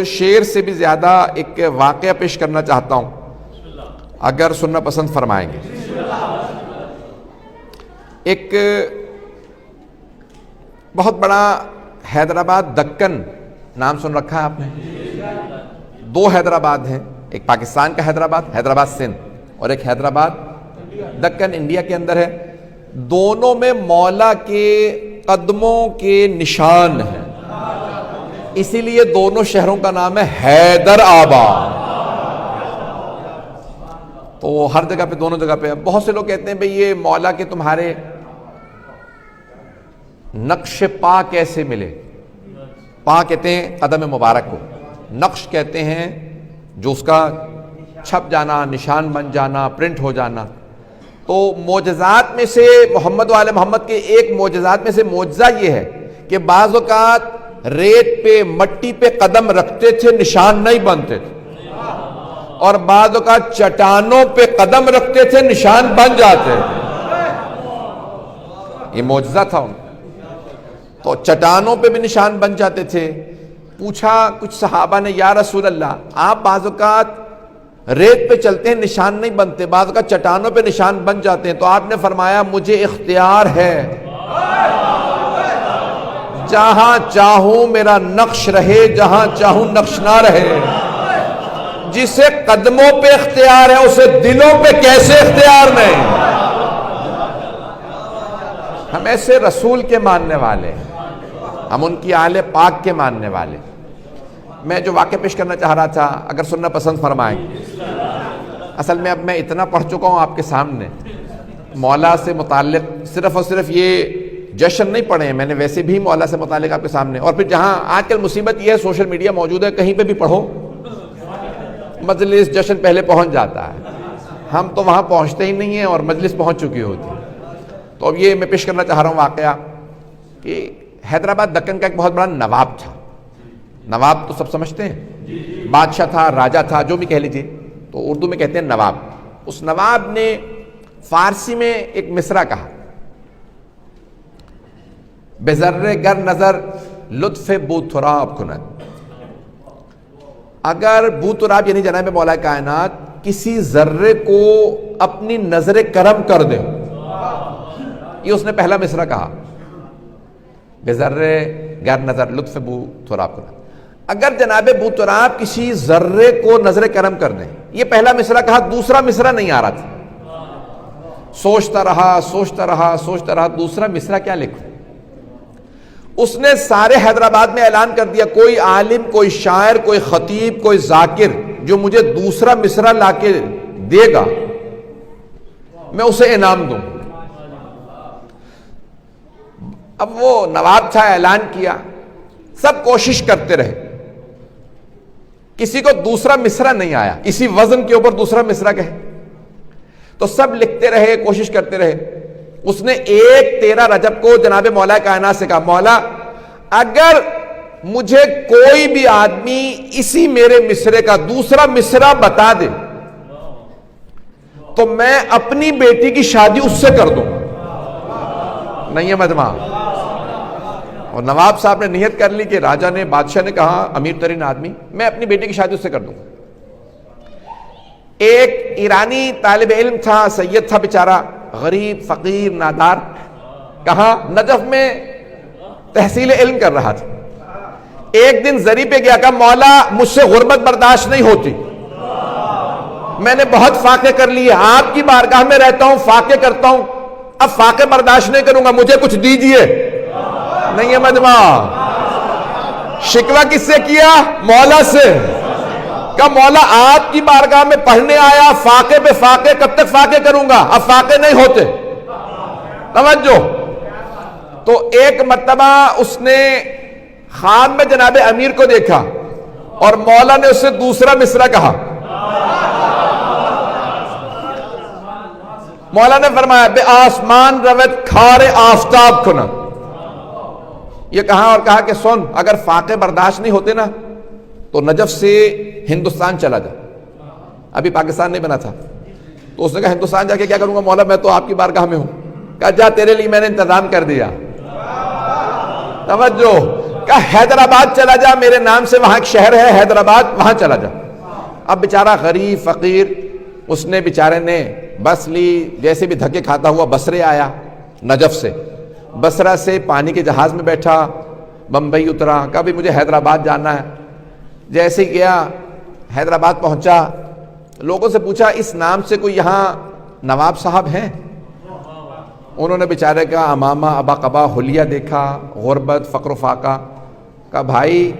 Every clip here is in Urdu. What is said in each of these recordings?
شعر سے بھی زیادہ ایک واقعہ پیش کرنا چاہتا ہوں، اگر سننا پسند فرمائیں گے۔ ایک بہت بڑا حیدرآباد دکن نام سن رکھا ہے آپ نے؟ دو حیدرآباد ہیں، ایک پاکستان کا حیدرآباد سندھ، اور ایک حیدرآباد دکن انڈیا کے اندر ہے۔ دونوں میں مولا کے قدموں کے نشان ہیں، اسی لیے دونوں شہروں کا نام ہے حیدرآباد۔ تو ہر جگہ پہ، دونوں جگہ پہ بہت سے لوگ کہتے ہیں بھئی یہ مولا کے تمہارے نقش پا کیسے ملے؟ پا کہتے ہیں قدم مبارک کو، نقش کہتے ہیں جو اس کا چھپ جانا، نشان بن جانا، پرنٹ ہو جانا۔ تو معجزات میں سے محمد و آل محمد کے ایک معجزات میں سے معجزہ یہ ہے کہ بعض اوقات ریت پہ، مٹی پہ قدم رکھتے تھے، نشان نہیں بنتے تھے، اور بعض اوقات چٹانوں پہ قدم رکھتے تھے، نشان بن جاتے تھے۔ یہ معجزہ تھا ان، تو چٹانوں پہ بھی نشان بن جاتے تھے۔ پوچھا کچھ صحابہ نے، یا رسول اللہ آپ بعض اوقات ریت پہ چلتے ہیں نشان نہیں بنتے، بعض اوقات چٹانوں پہ نشان بن جاتے ہیں، تو آپ نے فرمایا مجھے اختیار ہے، جہاں چاہوں میرا نقش رہے، جہاں چاہوں نقش نہ رہے۔ جسے قدموں پہ اختیار ہے اسے دلوں پہ کیسے اختیار نہیں؟ ہم ایسے رسول کے ماننے والے ہیں، ہم ان کی آل پاک کے ماننے والے۔ میں جو واقعہ پیش کرنا چاہ رہا تھا، اگر سننا پسند فرمائیں۔ اصل میں اب میں اتنا پڑھ چکا ہوں آپ کے سامنے، مولا سے متعلق صرف اور صرف یہ جشن نہیں پڑھے ہیں میں نے، ویسے بھی مولا سے متعلق آپ کے سامنے، اور پھر جہاں آج کل مصیبت یہ ہے سوشل میڈیا موجود ہے، کہیں پہ بھی پڑھو مجلس جشن پہلے پہنچ جاتا ہے، ہم تو وہاں پہنچتے ہی نہیں ہیں اور مجلس پہنچ چکی ہوتی ہے۔ تو اب یہ میں پیش کرنا چاہ رہا ہوں واقعہ کہ حیدرآباد دکن کا ایک بہت بڑا نواب تھا۔ نواب تو سب سمجھتے ہیں، بادشاہ تھا، راجہ تھا، جو بھی کہہ لیجئے، تو اردو میں کہتے ہیں نواب۔ اس نواب نے فارسی میں ایک مصرع کہا، بذرے گر نظر لطف بوتراب کند۔ اگر بوتراب یعنی جناب مولا کائنات کسی ذرے کو اپنی نظر کرم کر دے، یہ اس نے پہلا مصرع کہا، بذرے گر نظر لطف بوتراب کند۔ اگر جناب بوتراب کسی ذرے کو نظر کرم کر دیں، یہ پہلا مصرع کہا، دوسرا مصرع نہیں آ رہا تھا۔ سوچتا رہا دوسرا مصرع کیا لکھوں۔ اس نے سارے حیدرآباد میں اعلان کر دیا، کوئی عالم، کوئی شاعر، کوئی خطیب، کوئی ذاکر جو مجھے دوسرا مصرع لا کے دے گا میں اسے انعام دوں۔ اب وہ نواب تھا، اعلان کیا، سب کوشش کرتے رہے، کسی کو دوسرا مصرع نہیں آیا، اسی وزن کے اوپر دوسرا مصرع کہے، تو سب لکھتے رہے، کوشش کرتے رہے۔ اس نے 13 رجب کو جناب مولا کائنات سے کہا، مولا اگر مجھے کوئی بھی آدمی اسی میرے مصرع کا دوسرا مصرع بتا دے تو میں اپنی بیٹی کی شادی اس سے کر دوں۔ نہیں ہے مجمع؟ اور نواب صاحب نے نیت کر لی کہ راجہ نے، بادشاہ نے کہا امیر ترین آدمی، میں اپنی بیٹی کی شادی اس سے کر دوں۔ ایک ایرانی طالب علم تھا، سید تھا بیچارہ، غریب، فقیر، نادار، کہاں؟ نجف میں تحصیل علم کر رہا تھا۔ ایک دن زری پہ گیا، کہا مولا مجھ سے غربت برداشت نہیں ہوتی، میں نے بہت فاقے کر لیے، آپ کی بارگاہ میں رہتا ہوں، فاقے کرتا ہوں، اب فاقے برداشت نہیں کروں گا، مجھے کچھ دیجئے۔ نہیں ہے مجمع؟ شکوہ کس سے کیا؟ مولا سے۔ کہا مولا آپ کی بارگاہ میں پڑھنے آیا، فاقے پہ فاقے، کب تک فاقے کروں گا، اب فاقے نہیں ہوتے۔ توجہ۔ تو ایک مرتبہ اس نے خواب میں جناب امیر کو دیکھا اور مولا نے اس سے دوسرا مصرع کہا۔ مولا نے فرمایا بے آسمان روت کھارے آفتاب کھنا، یہ کہا اور کہا کہ سن، اگر فاقے برداشت نہیں ہوتے نا تو نجف سے ہندوستان چلا جا، ابھی پاکستان نہیں بنا تھا۔ تو اس نے کہا ہندوستان جا کے کیا کروں گا مولا، میں تو آپ کی بارگاہ میں ہوں۔ کہا جا، تیرے لیے میں نے انتظام کر دیا۔ توجہ، کہا حیدرآباد چلا جا، میرے نام سے وہاں ایک شہر ہے حیدرآباد، وہاں چلا جا۔ اب بیچارہ غریب فقیر، اس نے بیچارے نے بس لی، جیسے بھی دھکے کھاتا ہوا بصرے آیا نجف سے، بصرہ سے پانی کے جہاز میں بیٹھا، بمبئی اترا، کہا بھی مجھے حیدرآباد جانا ہے۔ جیسے ہی گیا حیدرآباد پہنچا، لوگوں سے پوچھا اس نام سے کوئی یہاں نواب صاحب ہیں؟ انہوں نے بیچارے کا امامہ ابا قبا حلیہ دیکھا، غربت فقر و فاقہ، کہا بھائی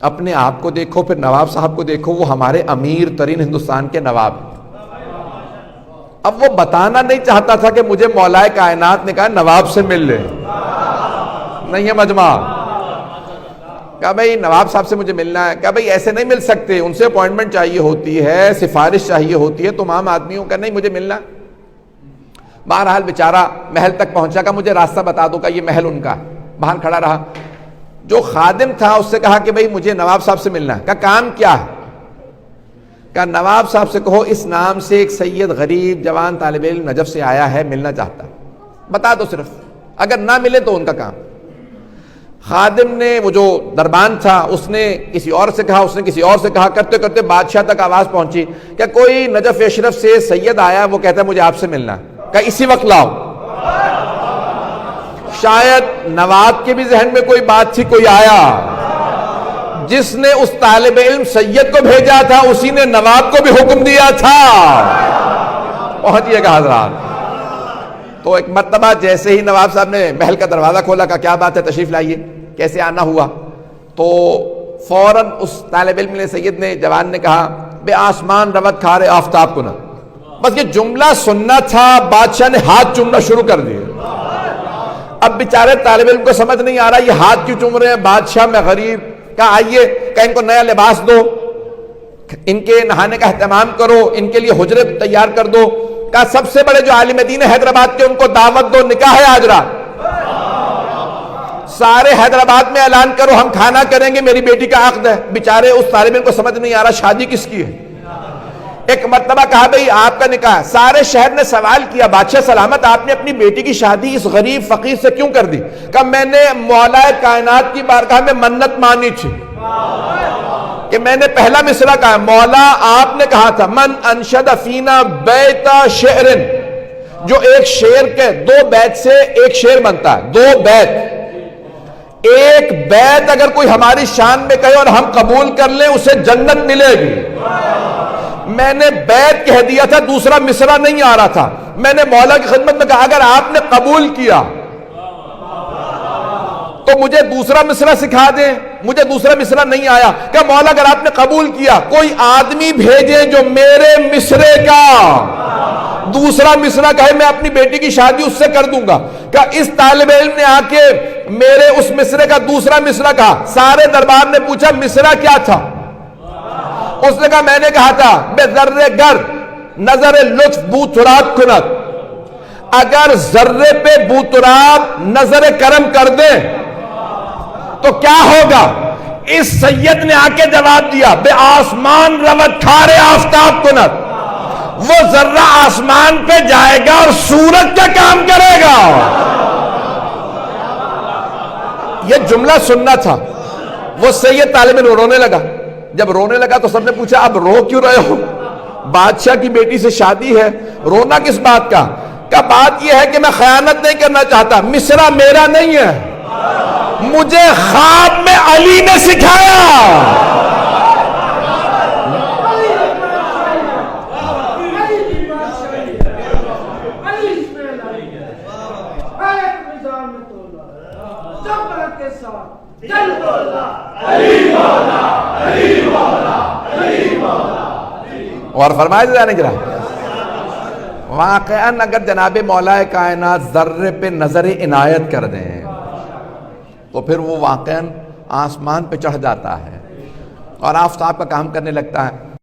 اپنے آپ کو دیکھو پھر نواب صاحب کو دیکھو، وہ ہمارے امیر ترین ہندوستان کے نواب ہیں۔ اب وہ بتانا نہیں چاہتا تھا کہ مجھے مولا کائنات نے کہا نواب سے مل لے، نہیں ہے مجمع، کہا بھائی نواب صاحب سے مجھے ملنا ہے، کہا بھائی ایسے نہیں مل سکتے، ان سے اپوائنٹمنٹ چاہیے ہوتی ہے، سفارش چاہیے ہوتی ہے، تم عام آدمیوں کا نہیں، مجھے ملنا۔ بہرحال بیچارہ محل تک پہنچا، کہا مجھے راستہ بتا دو، کہا یہ محل ان کا، باہر کھڑا رہا۔ جو خادم تھا اس سے کہا کہ بھئی مجھے نواب صاحب سے ملنا ہے، کہا کام کیا ہے؟ کہا نواب صاحب سے کہو اس نام سے ایک سید غریب جوان طالب علم نجف سے آیا ہے، ملنا چاہتا، بتا دو صرف، اگر نہ ملے تو ان کا کام۔ خادم نے، وہ جو دربان تھا، اس نے کسی اور سے کہا، اس نے کسی اور سے کہا، کرتے کرتے بادشاہ تک آواز پہنچی کہ کوئی نجف اشرف سے سید آیا، وہ کہتا ہے مجھے آپ سے ملنا ہے، کہا اسی وقت لاؤ۔ شاید نواب کے بھی ذہن میں کوئی بات تھی، کوئی آیا، جس نے اس طالب علم سید کو بھیجا تھا اسی نے نواب کو بھی حکم دیا تھا۔ پہنچیے گا حضرات۔ تو ایک مرتبہ جیسے ہی نواب صاحب نے محل کا دروازہ کھولا، کہا کیا بات ہے، تشریف لائیے، کیسے آنا ہوا؟ تو فوراً اس طالب علم نے، سید نے، جوان نے کہا بے آسمان روت کھارے آفتاب کو نہ۔ بس یہ جملہ سننا تھا، بادشاہ نے ہاتھ چومنا شروع کر دیے۔ اب بیچارے طالب علم کو سمجھ نہیں آ رہا یہ ہاتھ کیوں چوم رہے ہیں، بادشاہ میں غریب، کہا آئیے، کہا ان کو نیا لباس دو، ان کے نہانے کا اہتمام کرو، ان کے لیے حجرے تیار کر دو، کہا سب سے بڑے جو عالم دین حیدرآباد کے ان کو دعوت دو، نکاح ہے آج رات، سارے حیدرآباد میں اعلان کرو ہم کھانا کریں گے، میری بیٹی کا عقد ہے۔ بیچارے اس طالب علم کو سمجھ نہیں آ رہا شادی کس کی ہے۔ ایک مرتبہ کہا بھئی آپ کا نکاح، سارے شہر نے سوال کیا بادشاہ سلامت آپ نے اپنی بیٹی کی شادی اس غریب فقیر سے کیوں کر دی؟ کہا میں نے مولا کائنات کی بارگاہ میں منت مانی تھی کہ میں نے پہلا مصرع کہا، مولا آپ نے کہا تھا من انشد فینا بیت شعر، جو ایک شعر کے دو بیت سے ایک شعر بنتا ہے، دو بیت، ایک بیت اگر کوئی ہماری شان میں کہے اور ہم قبول کر لیں اسے جنت ملے گی۔ میں نے بیت کہہ دیا تھا، دوسرا مصرع نہیں آ رہا تھا، میں نے مولا کی خدمت میں کہا اگر آپ نے قبول کیا تو مجھے دوسرا مصرع سکھا دیں، مجھے دوسرا مصرع نہیں آیا، کہ مولا اگر آپ نے قبول کیا کوئی آدمی بھیجیں جو میرے مصرے کا دوسرا مصرع کہے میں اپنی بیٹی کی شادی اس سے کر دوں گا۔ کہ اس طالب علم نے آ کے میرے اس مصرے کا دوسرا مصرع کہا، سارے دربار نے پوچھا مصرع کیا تھا؟ اس نے کہا میں نے کہا تھا بے ذرے گر نظر لطف بو تراب کنت، اگر ذرے پہ بو تراب نظر کرم کر دے تو کیا ہوگا؟ اس سید نے آ کے جواب دیا بے آسمان روت کھارے آفتاب کنت، وہ ذرہ آسمان پہ جائے گا اور سورج کا کام کرے گا۔ یہ جملہ سننا تھا۔ وہ سید طالب علم رونے لگا، جب رونے لگا تو سب نے پوچھا اب رو کیوں رہے ہو؟ بادشاہ کی بیٹی سے شادی ہے، رونا کس بات کا؟ کہ بات یہ ہے کہ میں خیانت نہیں کرنا چاہتا، مصرع میرا نہیں ہے، مجھے خواب میں علی نے سکھایا۔ اور فرمائے جانے گرا واقعاً اگر جناب مولا کائنات ذرے پہ نظر عنایت کر دیں تو پھر وہ واقعاً آسمان پہ چڑھ جاتا ہے اور آفتاب کا کام کرنے لگتا ہے۔